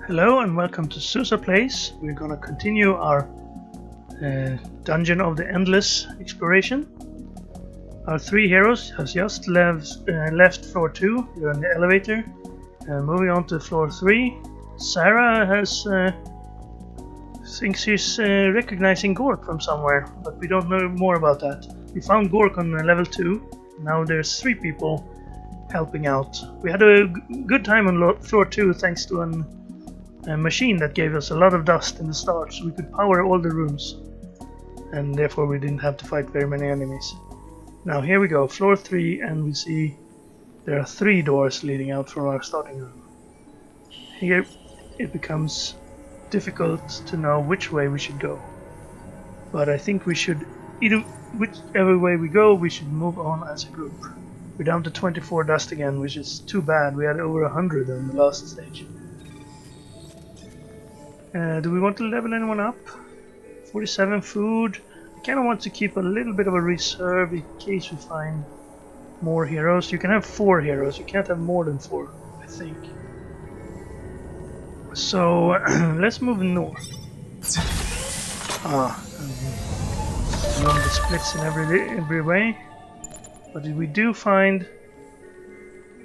Hello and welcome to Susa Place. We're gonna continue our Dungeon of the Endless exploration. Our three heroes have just left floor 2. They're in the elevator. Moving on to floor 3. Sarah thinks she's recognizing Gork from somewhere, but we don't know more about that. We found Gork on level 2. Now there's 3 people helping out. We had a good time on floor 2 thanks to a machine that gave us a lot of dust in the start, so we could power all the rooms, and therefore we didn't have to fight very many enemies. Now here we go, floor 3, and we see there are 3 doors leading out from our starting room. Here it becomes difficult to know which way we should go, but I think we should, whichever way we go, we should move on as a group. We're down to 24 dust again, which is too bad. We had over 100 on the last stage. Do we want to level anyone up? 47 food. I kind of want to keep a little bit of a reserve in case we find more heroes. You can have 4 heroes. You can't have more than 4, I think. So let's move north. The splits in every way. But did we do find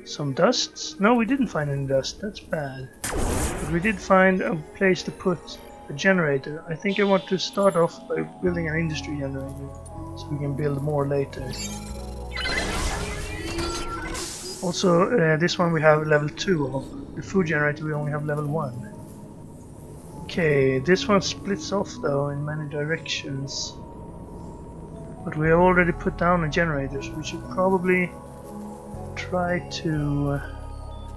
some dust? No, we didn't find any dust. That's bad. But we did find a place to put a generator. I think I want to start off by building an industry generator, so we can build more later. Also, this one we have level 2 of. The food generator we only have level 1. Okay, this one splits off though in many directions. But we have already put down a generator, so we should probably try to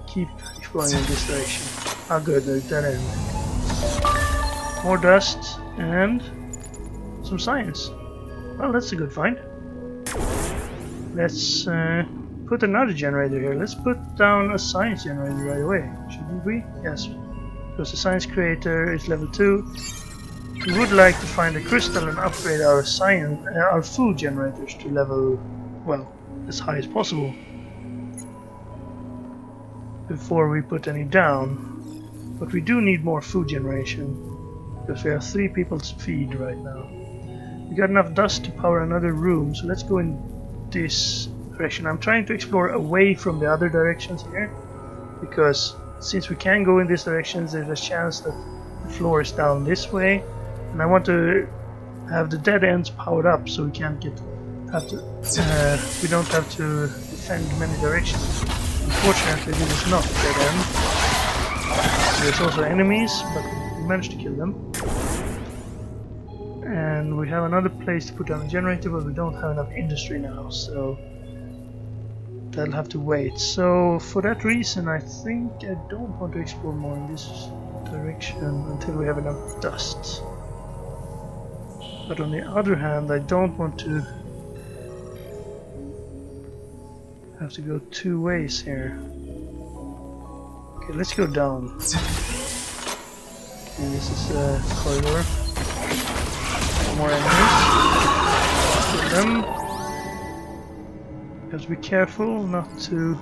keep exploring in this direction. Ah, good, there's dead end. More dust and some science. Well, that's a good find. Let's put another generator here. Let's put down a science generator right away, shouldn't we? Yes, because the science creator is level 2. We would like to find a crystal and upgrade our food generators to level, well, as high as possible before we put any down. But we do need more food generation because we have 3 people to feed right now. We got enough dust to power another room, so let's go in this direction. I'm trying to explore away from the other directions here, because since we can go in this direction, there's a chance that the floor is down this way, and I want to have the dead ends powered up so we can't we don't have to defend many directions. Unfortunately, this is not dead end. There's also enemies, but we managed to kill them. And we have another place to put down a generator, but we don't have enough industry now, so that'll have to wait. So for that reason, I think I don't want to explore more in this direction until we have enough dust. But on the other hand, I don't want to have to go 2 ways here. Okay, let's go down. Okay, this is a corridor. More enemies. Kill them. You have to be careful not to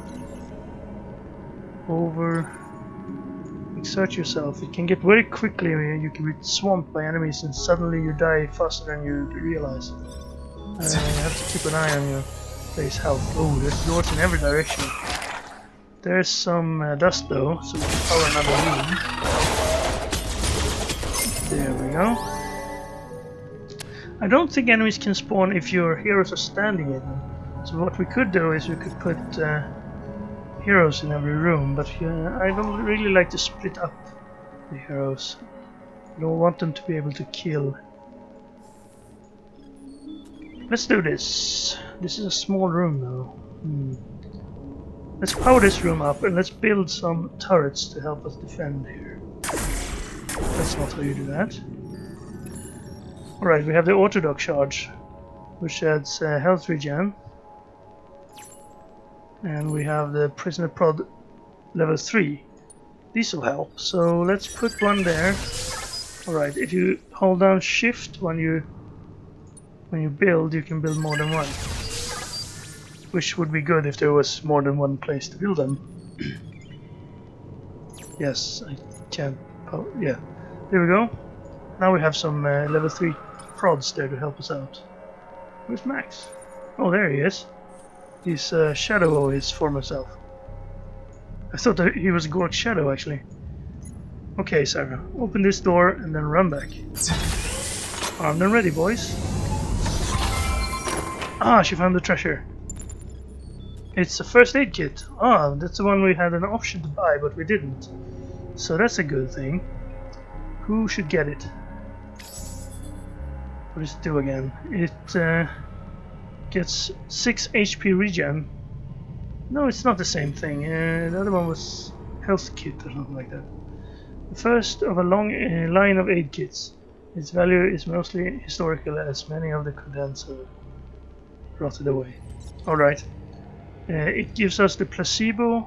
exert yourself. It can get very quickly, you can be swamped by enemies and suddenly you die faster than you realize. You have to keep an eye on your base health. Oh, there's doors in every direction. There's some dust though, so we can power another room. There we go. I don't think enemies can spawn if your heroes are standing in them. So what we could do is we could put heroes in every room, but I don't really like to split up the heroes. I don't want them to be able to kill. Let's do this. This is a small room though. Let's power this room up and let's build some turrets to help us defend here. That's not how you do that. Alright, we have the Orthodox charge, which adds health regen. And we have the prisoner prod level 3. These will help, so let's put one there. Alright, if you hold down shift when you build, you can build more than one. Which would be good if there was more than one place to build them. Yes, I can't. Oh, yeah. There we go. Now we have some level 3 prods there to help us out. Where's Max? Oh, there he is. He's Shadow of his former self. I thought that he was Gork's shadow, actually. Okay, Sarah. Open this door and then run back. Armed and ready, boys. Ah, she found the treasure. It's a first aid kit. Ah, that's the one we had an option to buy, but we didn't. So that's a good thing. Who should get it? What does it do again? It gets 6 HP regen. No, it's not the same thing. The other one was health kit or something like that. The first of a long line of aid kits. Its value is mostly historical, as many of the contents are rotted away. Alright. It gives us the placebo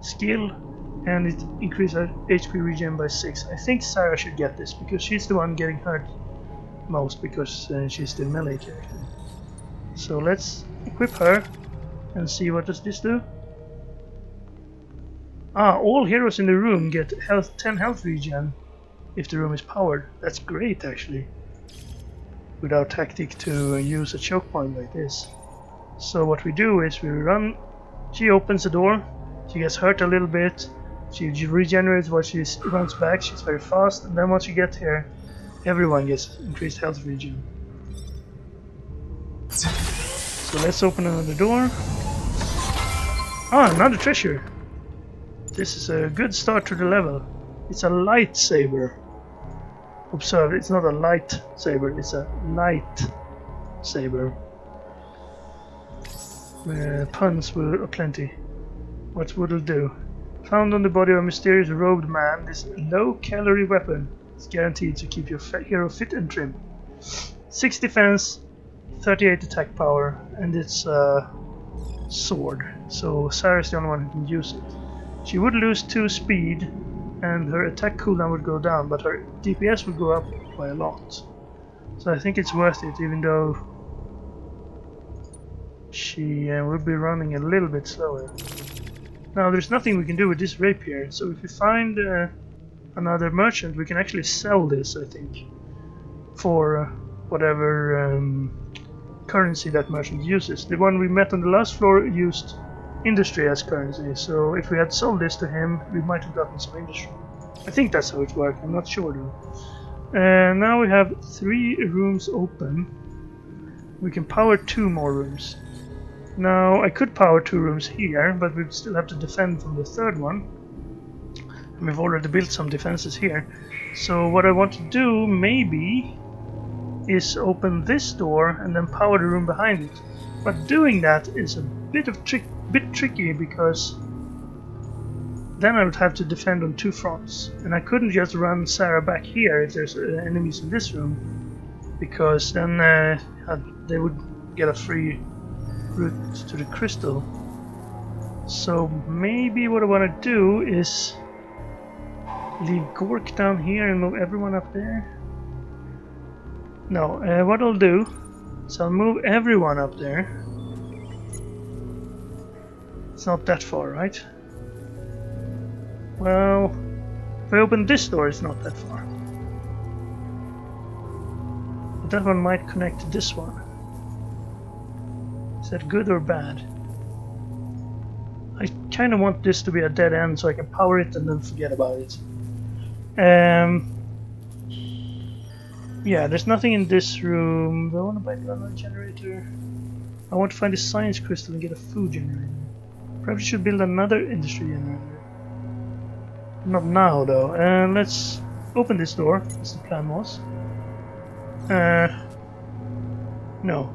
skill, and it increases our HP regen by 6. I think Sarah should get this, because she's the one getting hurt most, because she's the melee character. So let's equip her and see what does this do. Ah, all heroes in the room get 10 health regen if the room is powered. That's great, actually, with our tactic to use a choke point like this. So what we do is we run. She opens the door, she gets hurt a little bit, she regenerates while she runs back, she's very fast, and then once you get here, everyone gets increased health regen. So let's open another door. Ah, another treasure! This is a good start to the level. It's a lightsaber. Observe, it's not a light saber, it's a light saber. Puns were aplenty. What would it do? Found on the body of a mysterious robed man, this low-calorie weapon is guaranteed to keep your hero fit and trim. 6 defense, 38 attack power, and it's a sword. So Sarah's the only one who can use it. She would lose 2 speed, and her attack cooldown would go down, but her DPS would go up by a lot. So I think it's worth it, even though she will be running a little bit slower. Now there's nothing we can do with this rapier, so if we find another merchant, we can actually sell this, I think, for whatever currency that merchant uses. The one we met on the last floor used industry as currency, so if we had sold this to him, we might have gotten some industry. I think that's how it works, I'm not sure though. Now we have 3 rooms open. We can power 2 more rooms. Now I could power 2 rooms here, but we'd still have to defend from the 3rd one. And we've already built some defenses here. So what I want to do, maybe, is open this door and then power the room behind it. But doing that is a bit tricky, because then I would have to defend on 2 fronts. And I couldn't just run Sarah back here if there's enemies in this room, because then they would get a free route to the crystal. So maybe what I want to do is leave Gork down here and move everyone up there. No, what I'll do is I'll move everyone up there. It's not that far, right? Well, if I open this door, it's not that far. But that one might connect to this one. Is that good or bad? I kind of want this to be a dead end so I can power it and then forget about it. Yeah, there's nothing in this room. Do I want to buy another generator? I want to find a science crystal and get a food generator. Perhaps I should build another industry generator. Not now though. Let's open this door, as the plan was. No.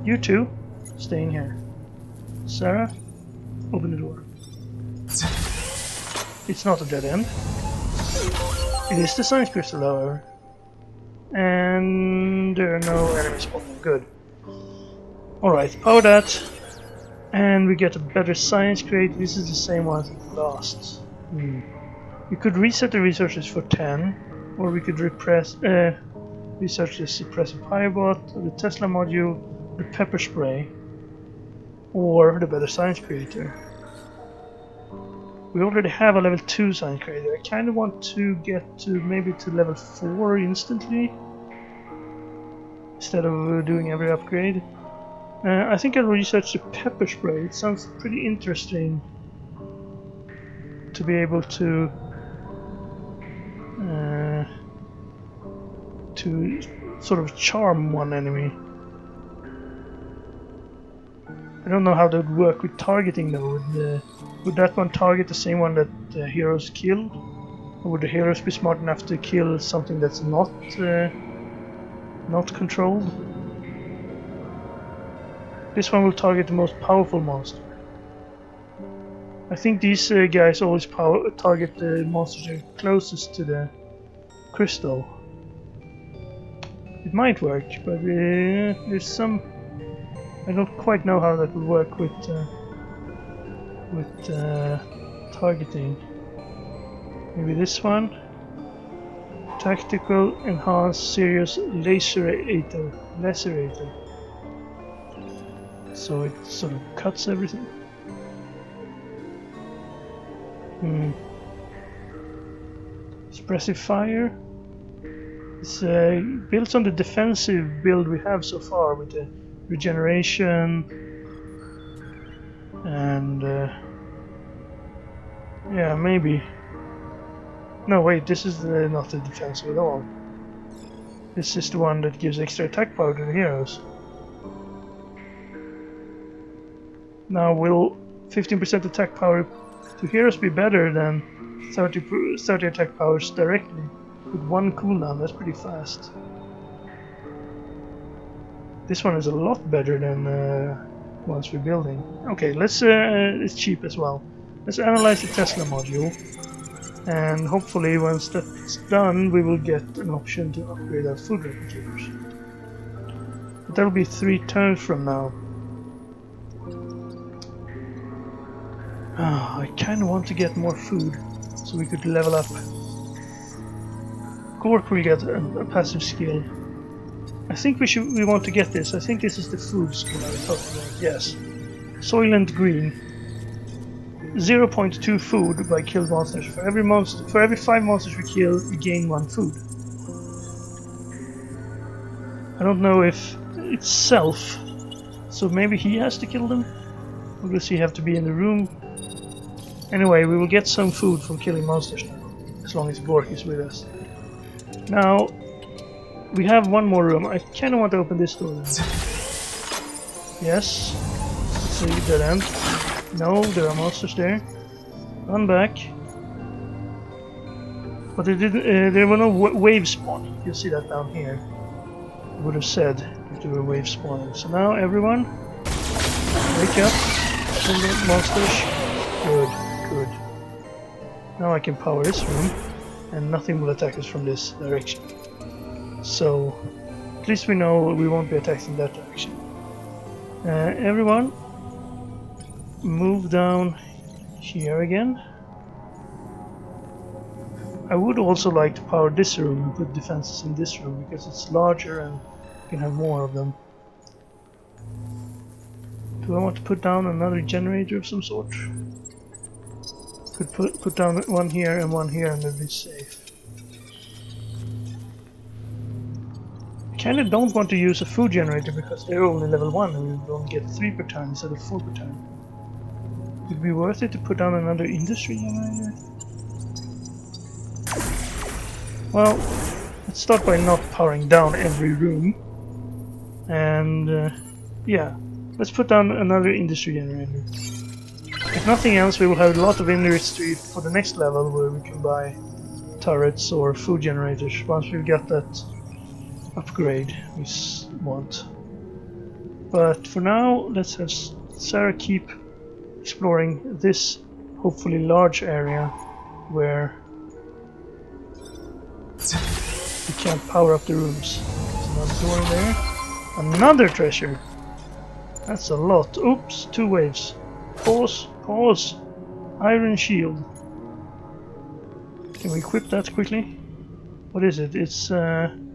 You two, stay in here. Sarah, open the door. It's not a dead end. It is the science crystal, however. And there are no enemies spawning. Good. Alright, power that. And we get a better science crate. This is the same one as last. We could reset the resources for 10, or we could research the suppressive firebot, or the Tesla module, the pepper spray, or the better science creator. We already have a level 2 science creator. I kind of want to get to maybe to level 4 instantly instead of doing every upgrade. I think I'll research the pepper spray. It sounds pretty interesting to be able to sort of charm one enemy. I don't know how that would work with targeting though. Would that one target the same one that the heroes kill? Or would the heroes be smart enough to kill something that's not controlled? This one will target the most powerful monster. I think these guys always target the monsters that are closest to the crystal. It might work, but there's some... I don't quite know how that would work with targeting. Maybe this one? Tactical Enhanced Serious Lacerator. So it sort of cuts everything. Expressive Fire. It's built on the defensive build we have so far with the regeneration and yeah, maybe. No, wait, this is not the defensive at all. This is the one that gives extra attack power to the heroes. Now, will 15% attack power to heroes be better than 30 attack powers directly with one cooldown? That's pretty fast. This one is a lot better than ones we're building. Okay, let's. It's cheap as well. Let's analyze the Tesla module, and hopefully, once that's done, we will get an option to upgrade our food replicators. But that'll be 3 turns from now. I kind of want to get more food so we could level up. Gork will get a passive skill. I think we want to get this. I think this is the food skill I was talking about. Yes. Soylent Green. 0.2 food by killed monsters. For every 5 monsters we kill, we gain 1 food. I don't know if it's self, so maybe he has to kill them? Or does he have to be in the room? Anyway, we will get some food from killing monsters now, as long as Gork is with us. Now, we have one more room. I kind of want to open this door then. Yes. Let's see, dead end. No, there are monsters there. Run back. But there were no waves spawning. You'll see that down here. I would have said that there were waves spawning. So now, everyone, wake up. Kill the monsters. Good. Good. Now I can power this room, and nothing will attack us from this direction. So, at least we know we won't be attacked in that direction. Everyone, move down here again. I would also like to power this room and put defenses in this room, because it's larger and you can have more of them. Do I want to put down another generator of some sort? Could put down one here and then be safe. I kinda don't want to use a food generator because they're only level 1 and we don't get 3 per turn instead of 4 per turn. Would it be worth it to put down another industry generator? Well, let's start by not powering down every room. And yeah, let's put down another industry generator. If nothing else, we will have a lot of industry for the next level where we can buy turrets or food generators once we've got that upgrade we want. But for now, let's have Sarah keep exploring this hopefully large area where we can't power up the rooms. There's another door in there. Another treasure! That's a lot. Oops, 2 waves. Pause. Pause! Iron shield. Can we equip that quickly? What is it? It's an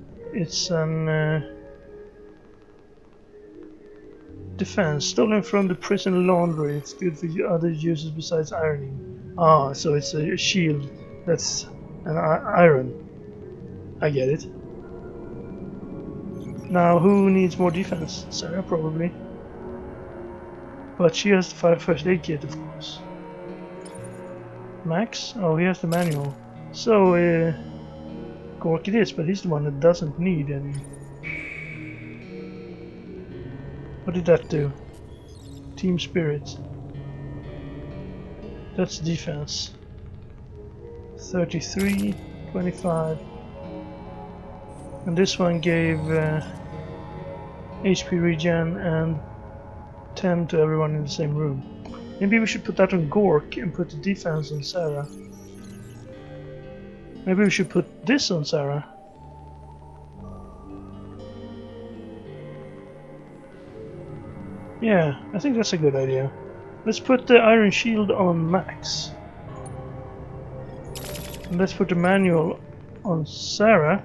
defense stolen from the prison laundry. It's good for other uses besides ironing. Ah, so it's a shield that's an iron. I get it. Now, who needs more defense? Sarah, probably. But she has the first aid kit, of course. Max? Oh, he has the manual. So, Gork it is, but he's the one that doesn't need any. What did that do? Team spirit. That's defense. 33, 25. And this one gave HP regen and 10 to everyone in the same room. Maybe we should put that on Gork and put the defense on Sarah. Maybe we should put this on Sarah. Yeah, I think that's a good idea. Let's put the iron shield on Max. And let's put the manual on Sarah.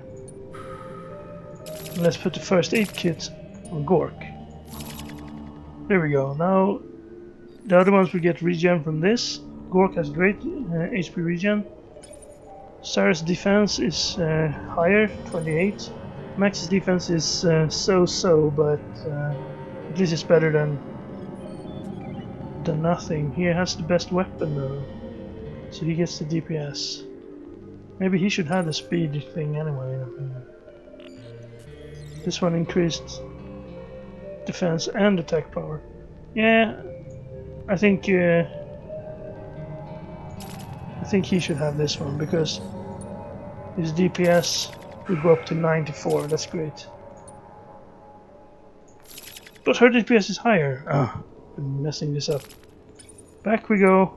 And let's put the first aid kit on Gork. There we go. Now the other ones will get regen from this. Gork has great HP regen. Sarah's defense is higher, 28. Max's defense is so-so, but this is better than nothing. He has the best weapon though, so he gets the DPS. Maybe he should have the speed thing anyway. This one increased defense and attack power. Yeah, I think he should have this one because his DPS will go up to 94. That's great. But her DPS is higher. Ah, I'm messing this up. Back we go.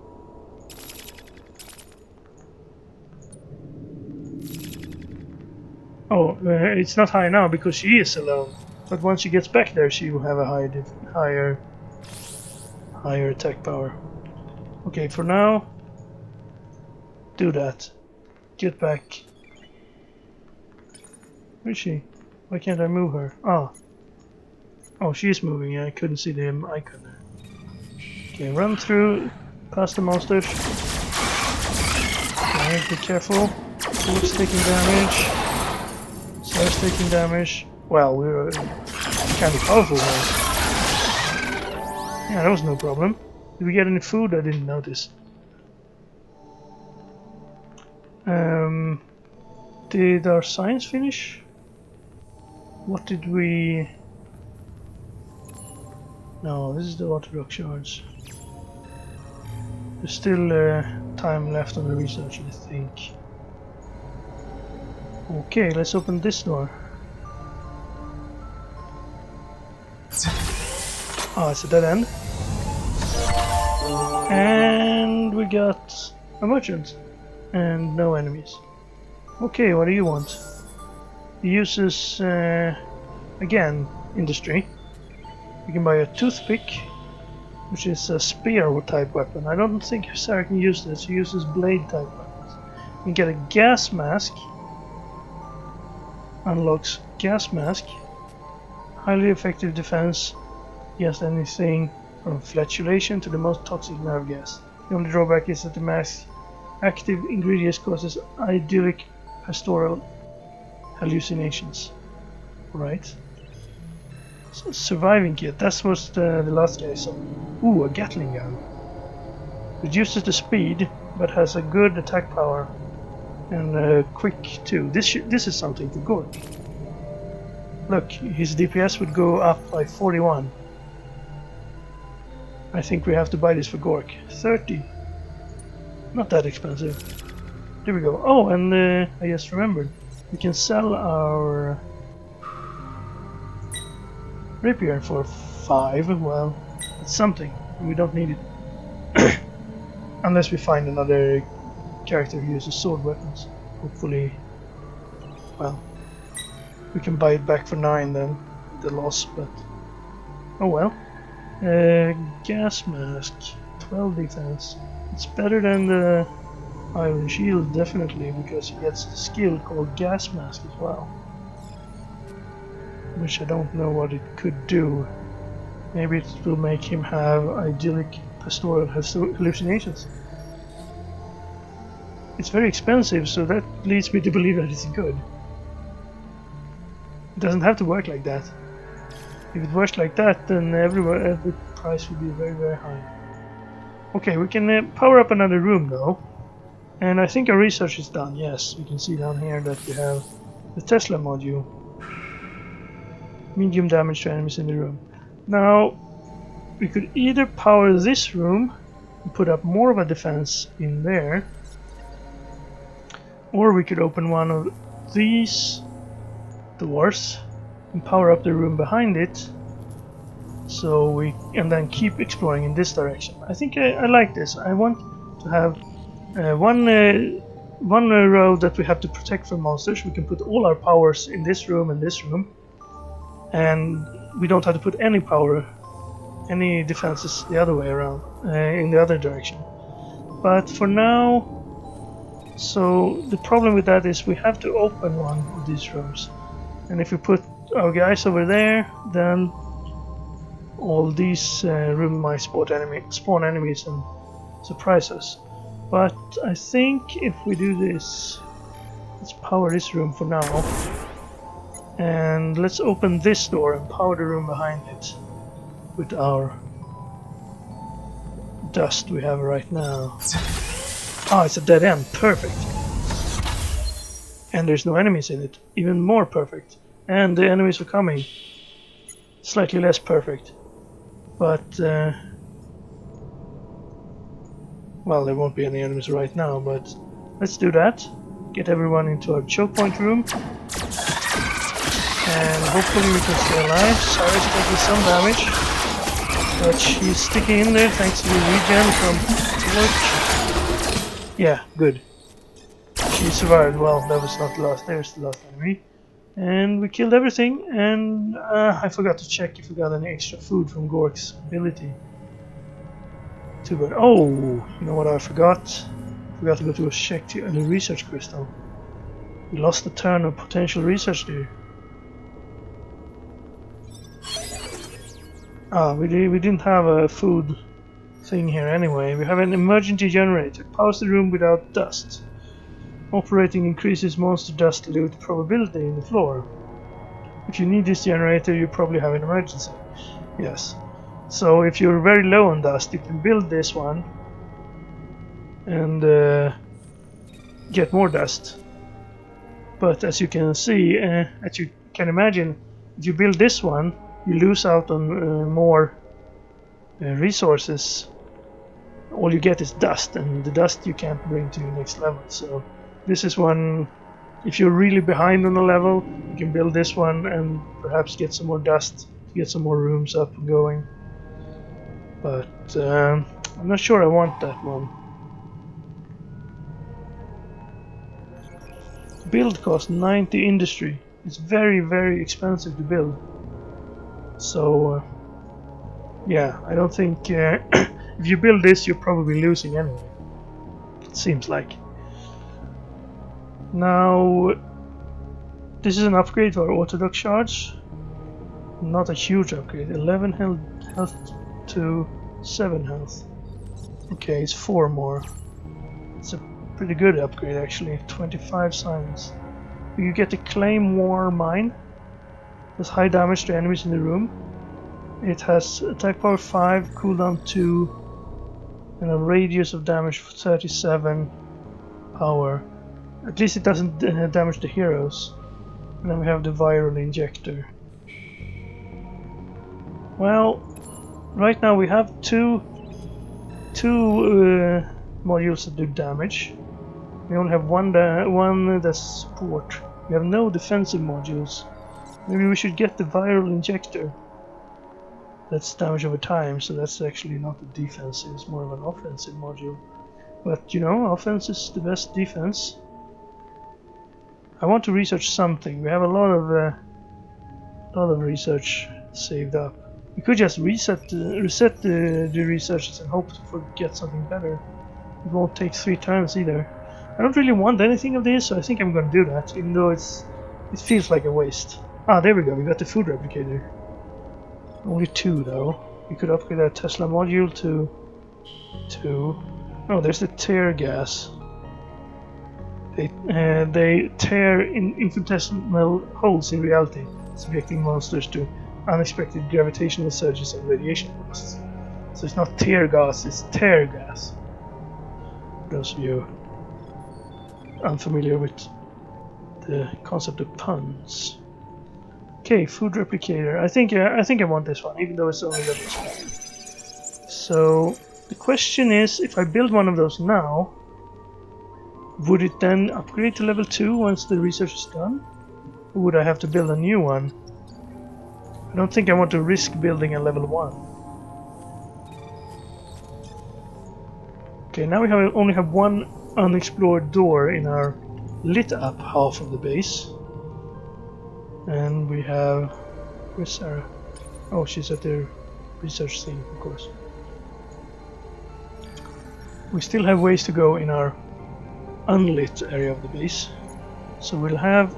Oh, it's not high now because she is alone. But once she gets back there, she will have a higher attack power. Okay, for now, do that. Get back. Where is she? Why can't I move her? Ah. Oh, she is moving. Yeah, I couldn't see the icon there. Okay, run through, past the monsters. Okay, be careful. Who's taking damage? Sarah's taking damage. Well, we're kind of powerful now. Yeah, that was no problem. Did we get any food? I didn't notice. Did our science finish? What did we... No, this is the water rock shards. There's still time left on the research, I think. Okay, let's open this door. Ah, it's a dead end. And we got a merchant. And no enemies. Okay, what do you want? He uses, again, industry. You can buy a toothpick, which is a spear type weapon. I don't think Sarah can use this. She uses blade type weapons. You can get a gas mask. Unlocks gas mask. Highly effective defense against anything from flatulation to the most toxic nerve gas. The only drawback is that the mask's active ingredients causes idyllic pastoral hallucinations. Right. So surviving kit, that's what the last guy saw. Ooh, a Gatling gun. Reduces the speed, but has a good attack power. And quick too. This is something for Gork. Look, his DPS would go up by 41. I think we have to buy this for Gork. 30. Not that expensive. There we go. Oh, and I just remembered. We can sell our rapier for 5. Well, it's something. We don't need it. Unless we find another character who uses sword weapons. Hopefully, well, we can buy it back for 9 then, the loss, but oh well. Gas mask, 12 defense. It's better than the iron shield, definitely, because he gets the skill called gas mask as well. Which I don't know what it could do. Maybe it will make him have idyllic pastoral hallucinations. it's very expensive, so that leads me to believe that it's good. It doesn't have to work like that. If it works like that, then every price would be very, very high. Okay, we can power up another room though. And I think our research is done. Yes, we can see down here that we have the Tesla module. Medium damage to enemies in the room. Now, we could either power this room and put up more of a defense in there, or we could open one of these doors and power up the room behind it, so and then keep exploring in this direction. I think I like this. I want to have one road that we have to protect from monsters. We can put all our powers in this room and this room, and we don't have to put any defenses the other way around, in the other direction. But for now, so the problem with that is we have to open one of these rooms, and if we put our guys over there, then all these rooms might spawn enemies and surprise us. But I think if we do this, let's power this room for now, and let's open this door and power the room behind it with our dust we have right now. Ah, it's a dead end. Perfect. And there's no enemies in it. Even more perfect. And the enemies are coming. Slightly less perfect. But, well, there won't be any enemies right now, but let's do that. Get everyone into our choke point room. And hopefully we can stay alive. Sarah's taking some damage, but she's sticking in there thanks to the regen from torch. Yeah, good. She survived. Well, that was not the last. There's the last enemy. And we killed everything, and I forgot to check if we got any extra food from Gork's ability. Too bad. Oh, you know what I forgot? Forgot to go to check the research crystal. We lost a turn of potential research there. Ah, we didn't have a food thing here anyway. We have an emergency generator. Powers the room without dust. Operating increases monster dust loot probability in the floor. If you need this generator, you probably have an emergency. Yes. So if you're very low on dust, you can build this one and get more dust. But as you can see, as you can imagine, if you build this one, you lose out on more resources. All you get is dust, and the dust you can't bring to the next level. So this is one, if you're really behind on a level, you can build this one and perhaps get some more dust to get some more rooms up and going. But I'm not sure I want that one. Build cost 90 industry. It's very, very expensive to build. So yeah, I don't think if you build this, you're probably losing anyway. It seems like. Now, this is an upgrade to our orthodox shards. Not a huge upgrade. 11 health to 7 health. Okay, it's 4 more. It's a pretty good upgrade actually. 25 silence. You get the Claim War Mine. Does high damage to enemies in the room. It has attack power 5, cooldown 2, and a radius of damage for 37 power. At least it doesn't damage the heroes. And then we have the viral injector. Well, right now we have two modules that do damage. We only have one that's support. We have no defensive modules. Maybe we should get the viral injector. That's damage over time, so that's actually not a defensive, it's more of an offensive module. But you know, offense is the best defense. I want to research something. We have a lot of research saved up. We could just reset the researches and hope to get something better. It won't take 3 turns either. I don't really want anything of this, so I think I'm gonna do that, even though it feels like a waste. Ah, there we go, we got the food replicator. Only 2 though. We could upgrade our Tesla module to 2. Oh, there's the tear gas. They tear infinitesimal holes in reality, subjecting monsters to unexpected gravitational surges and radiation blasts. So it's not tear gas, it's tear gas. For those of you unfamiliar with the concept of puns. Okay, food replicator. I think I want this one, even though it's only level 2. So the question is, if I build one of those now, would it then upgrade to level 2 once the research is done? Or would I have to build a new one? I don't think I want to risk building a level 1. Okay, now we only have one unexplored door in our lit up half of the base. And we have... Where's Sarah? Oh, she's at the research thing, of course. We still have ways to go in our unlit area of the base. So we'll have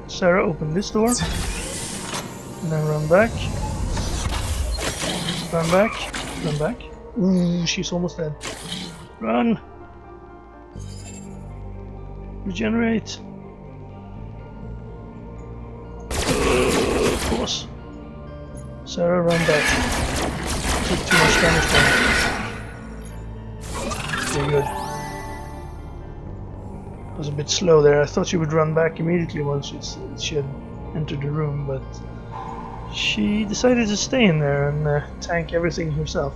Sarah open this door. And then run back. Run back. Run back. Ooh, she's almost dead. Run! Regenerate! Of course. Sarah, run back. Took too much damage there. Very good. I was a bit slow there. I thought she would run back immediately once she had entered the room, but she decided to stay in there and tank everything herself.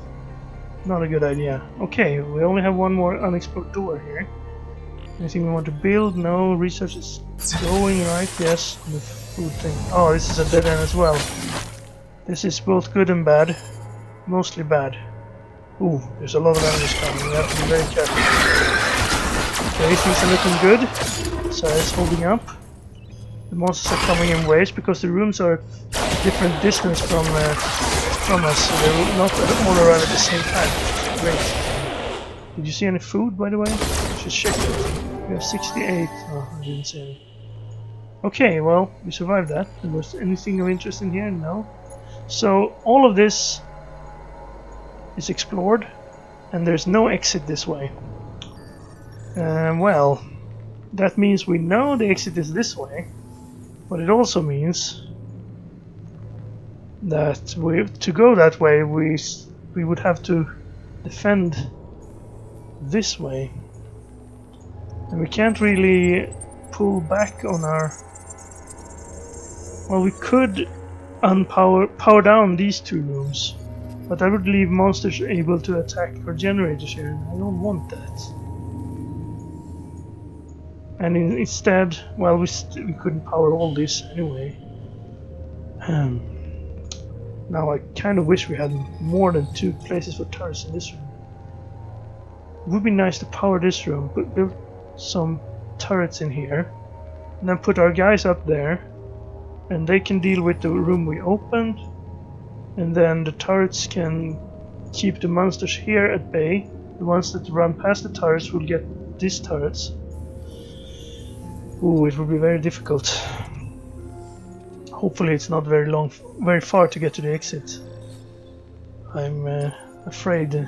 Not a good idea. Okay, we only have one more unexplored door here. Anything we want to build? No. Research is going right. Yes. The food thing. Oh, this is a dead end as well. This is both good and bad. Mostly bad. Ooh, there's a lot of enemies coming. We have to be very careful. Okay, things are looking good. So it's holding up. The monsters are coming in waves because the rooms are different distance from us, so they're not all around at the same time. Great. Did you see any food, by the way? Let's just check it. We have 68. Oh, I didn't see any. Okay, well, we survived that. Was anything of interest in here? No. So all of this is explored, and there's no exit this way. Well, that means we know the exit is this way, but it also means that to go that way we would have to defend this way, and we can't really pull back on our... Well, we could power down these two rooms, but that would leave monsters able to attack our generators here, and I don't want that. And instead, well, we couldn't power all this anyway. Now I kind of wish we had more than 2 places for turrets in this room. It would be nice to power this room, build some turrets in here, and then put our guys up there, and they can deal with the room we opened, and then the turrets can keep the monsters here at bay. The ones that run past the turrets will get these turrets. Ooh, it will be very difficult. Hopefully it's not very far to get to the exit. I'm afraid of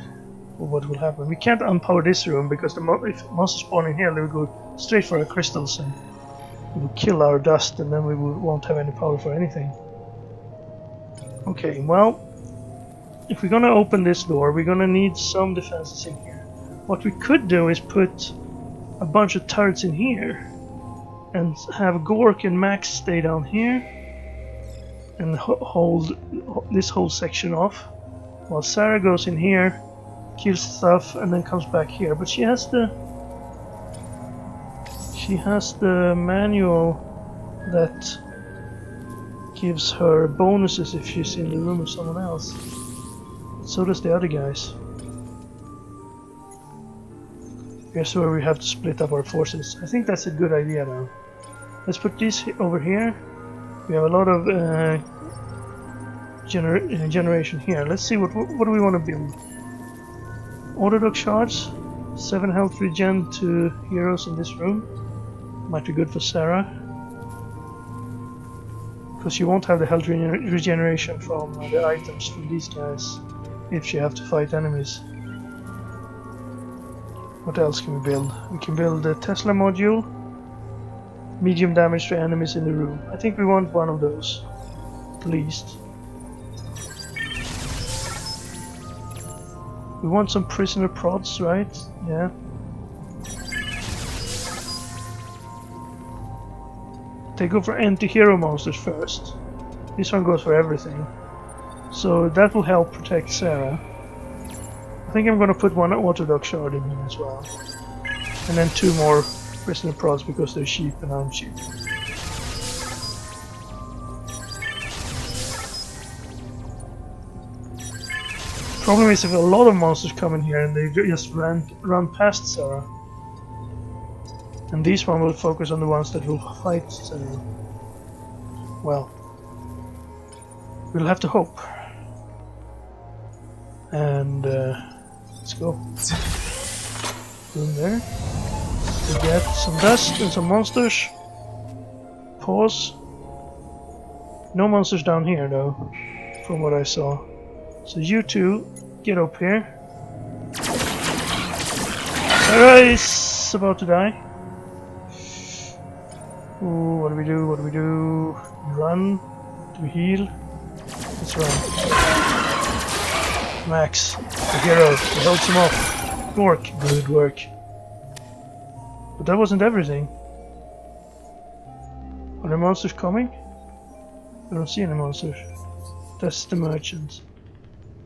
what will happen. We can't unpower this room because if monsters spawn in here, they will go straight for our crystals and it will kill our dust, and then we won't have any power for anything. Okay, well, if we're gonna open this door, we're gonna need some defenses in here. What we could do is put a bunch of turrets in here and have Gork and Max stay down here and hold this whole section off, while Sarah goes in here, kills stuff, and then comes back here. But she has the manual that gives her bonuses if she's in the room with someone else. So does the other guys. Here's where we have to split up our forces. I think that's a good idea now. Let's put this over here. We have a lot of generation here. Let's see what do we want to build. Autodoc shards, 7 health regen to heroes in this room. Might be good for Sarah, because she won't have the health regeneration from the items from these guys if she have to fight enemies. What else can we build? We can build a Tesla module Medium damage to enemies in the room. I think we want one of those, at least. We want some prisoner prods, right? Yeah. They go for anti-hero monsters first. This one goes for everything. So that will help protect Sarah. I think I'm gonna put one Orthodox shard in here as well. And then 2 more prisoner prods because they're cheap and I'm cheap. Problem is if a lot of monsters come in here and they just run past Sarah. And these one will focus on the ones that will fight Sarah. Well, we'll have to hope. And let's go. Room there. We get some dust and some monsters. Pause. No monsters down here though, from what I saw. So you two, get up here. Sarah is about to die. Ooh, what do we do? What do we do? We run? Do we heal? Let's run. Max, the hero, he holds him off. Work, good work. But that wasn't everything. Are there monsters coming? I don't see any monsters. That's the merchant.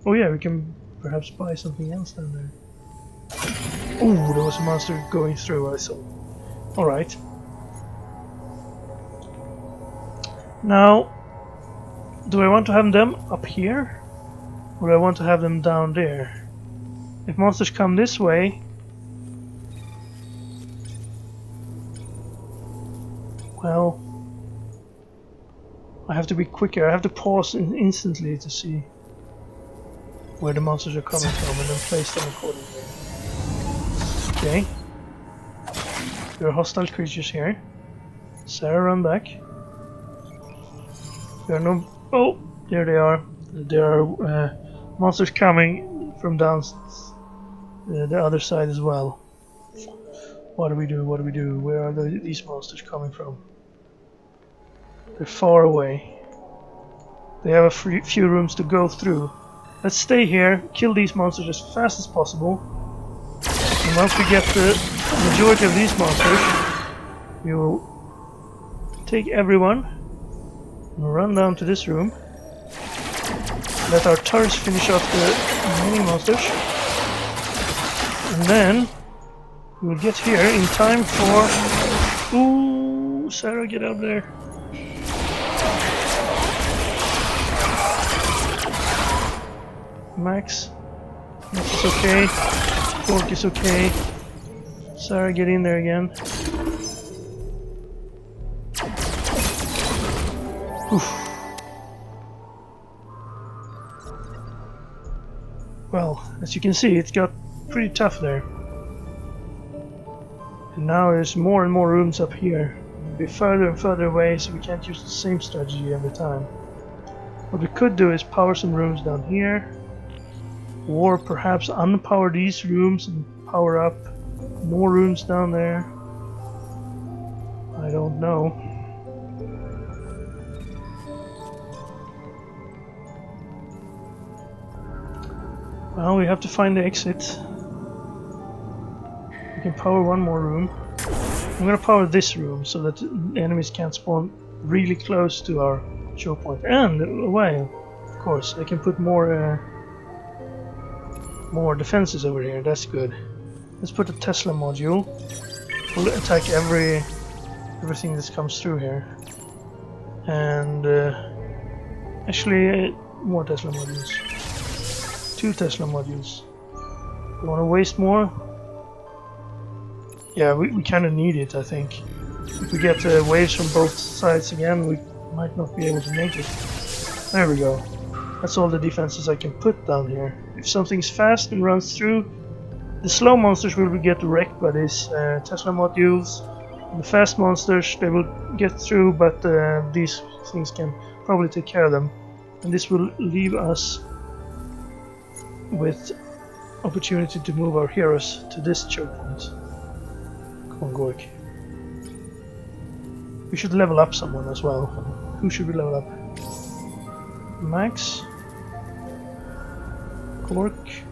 Oh yeah, we can perhaps buy something else down there. Ooh, there was a monster going through, I saw. Alright. Now, do I want to have them up here? Or do I want to have them down there? If monsters come this way... Well... I have to be quicker, I have to pause instantly to see where the monsters are coming from and then place them accordingly. Okay. There are hostile creatures here. Sarah, run back. There are no... Oh! There they are. There are monsters coming from down the other side as well. What do we do? What do we do? Where are these monsters coming from? They're far away. They have a few rooms to go through. Let's stay here, kill these monsters as fast as possible. And once we get the majority of these monsters, we will take everyone and run down to this room. Let our turrets finish off the mini monsters. And then we will get here in time for... Ooh, Sarah, get out there. Max is okay. Fork is okay. Sarah, get in there again. Oof. Well, as you can see, it got pretty tough there. And now there's more and more rooms up here. It'll be further and further away, so we can't use the same strategy every time. What we could do is power some rooms down here. Or perhaps unpower these rooms and power up more rooms down there. I don't know. Well, we have to find the exit. We can power one more room. I'm gonna power this room so that the enemies can't spawn really close to our choke point. And, well, of course, I can put more defenses over here. That's good. Let's put a Tesla module. We'll attack everything that comes through here. And actually, more Tesla modules. 2 Tesla modules. You want to waste more? Yeah, we kind of need it, I think. If we get waves from both sides again, we might not be able to make it. There we go. That's all the defenses I can put down here. If something's fast and runs through, the slow monsters will get wrecked by these Tesla modules. And the fast monsters, they will get through, but these things can probably take care of them. And this will leave us with opportunity to move our heroes to this choke point. Come on, Gork. We should level up someone as well. Who should we level up? Max? Gork?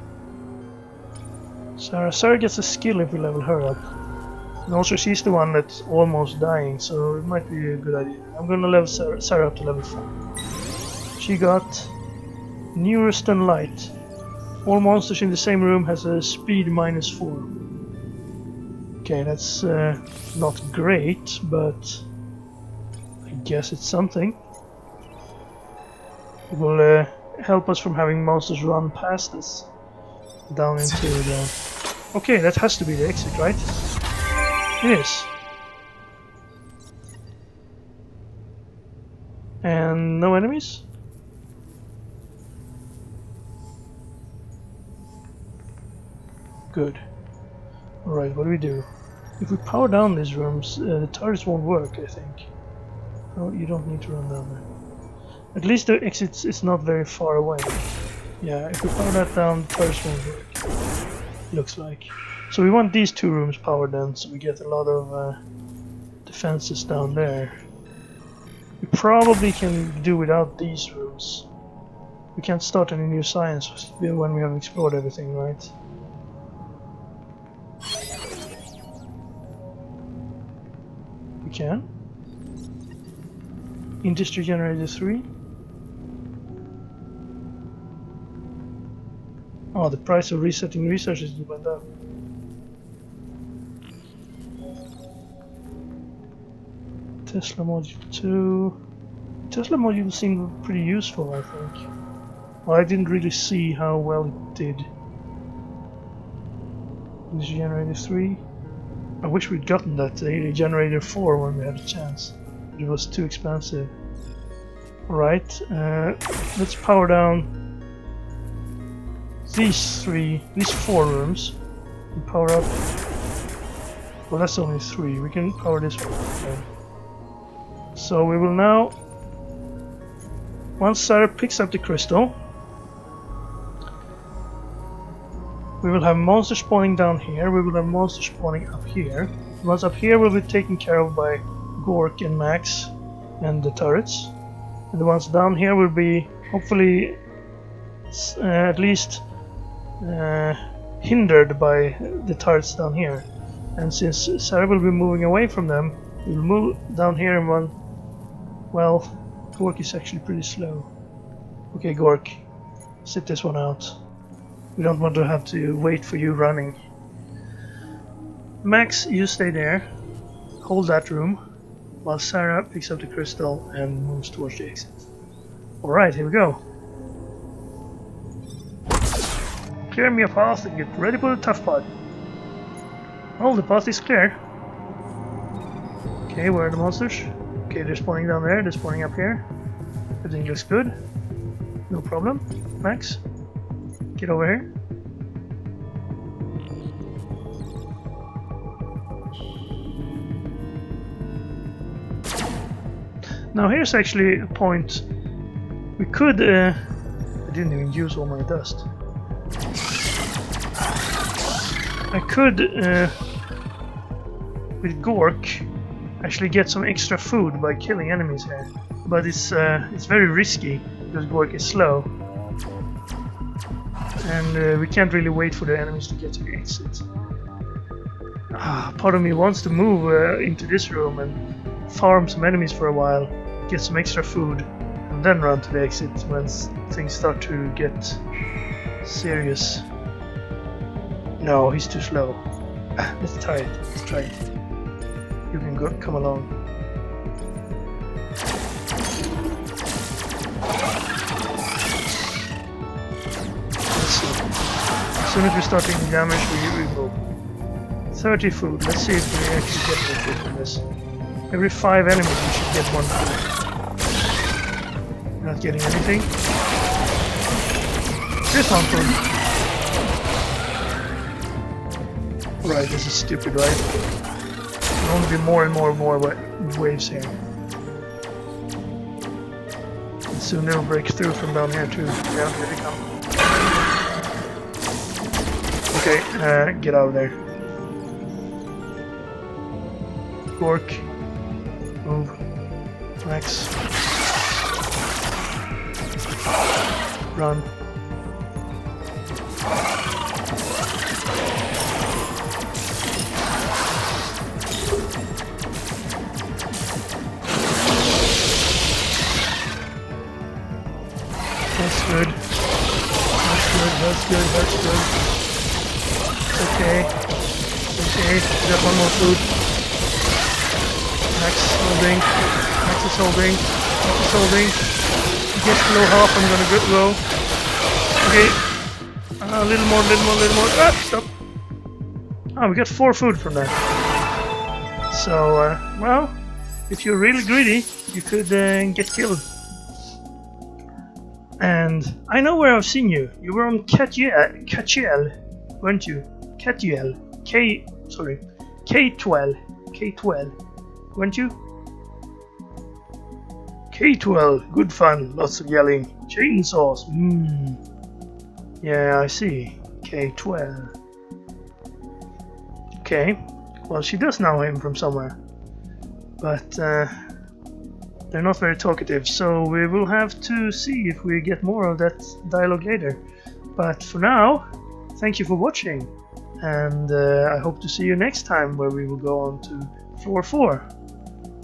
Sarah. Sarah gets a skill if we level her up. And also she's the one that's almost dying, so it might be a good idea. I'm gonna level Sarah up to level 4. She got Nearest and Light. All monsters in the same room has a speed -4. Okay, that's not great, but I guess it's something. It will help us from having monsters run past us down into the... Okay, that has to be the exit, right? It is. And no enemies? Good. Alright, what do we do? If we power down these rooms, the turrets won't work, I think. Oh, you don't need to run down there. At least the exit is not very far away. Yeah, if we power that down, the turrets won't work. Looks like. So we want these 2 rooms powered then, so we get a lot of defenses down there. We probably can do without these rooms. We can't start any new science when we have explored everything, right? We can. Industry generator 3. Oh, the price of resetting researches went up. Tesla module 2. Tesla module seemed pretty useful, I think. Well, I didn't really see how well it did. Industry generator 3. I wish we'd gotten that generator 4 when we had a chance. But it was too expensive. Alright, let's power down these 4 rooms. And power up. Well, that's only 3. We can power this one. Okay. So we will now, once Sarah picks up the crystal, we will have monsters spawning down here. We will have monsters spawning up here. The ones up here will be taken care of by Gork and Max and the turrets. And the ones down here will be hopefully at least hindered by the turrets down here. And since Sarah will be moving away from them, we'll move down here and run. Well, Gork is actually pretty slow. Okay, Gork, sit this one out. We don't want to have to wait for you running. Max, you stay there. Hold that room while Sarah picks up the crystal and moves towards the exit. Alright, here we go. Clear me a path and get ready for the tough part. Oh, the path is clear. Okay, where are the monsters? Okay, they're spawning down there, they're spawning up here. Everything looks good. No problem. Max, get over here. Now here's actually a point. We could... I didn't even use all my dust. I could, with Gork, actually get some extra food by killing enemies here. But it's very risky, because Gork is slow. And we can't really wait for the enemies to get to the exit. Part of me wants to move into this room and farm some enemies for a while, get some extra food, and then run to the exit when things start to get serious. No, he's too slow. Let's try it. Let's try it. You can come along. Let's see. As soon as we start taking damage, we move. 30 food. Let's see if we actually get any food from this. Every 5 enemies, we should get 1 food. Not getting anything. This 1 food. Right, this is stupid, right? There'll only be more and more waves here. And soon they'll break through from down here too. Yeah, here they come. Okay, get out of there. Gork. Move. Max. Run. That's good. That's good. Okay. Okay, we got one more food. Max holding. Max is holding. Max is holding. He gets below half, I'm gonna go. Okay. A little more. Ah, stop. Oh, we got 4 food from that. So, well, if you're really greedy, you could get killed. And I know where I've seen you. You were on Catiel, weren't you? Catiel. K12. K12. Weren't you? K12. Good fun. Lots of yelling. Chainsaws. Yeah, I see. K12. Okay. Well, she does know him from somewhere. But, they're not very talkative, so we will have to see if we get more of that dialogue later. But for now, thank you for watching, and I hope to see you next time where we will go on to floor 4.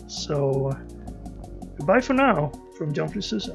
So, goodbye for now from Amplitude Studios.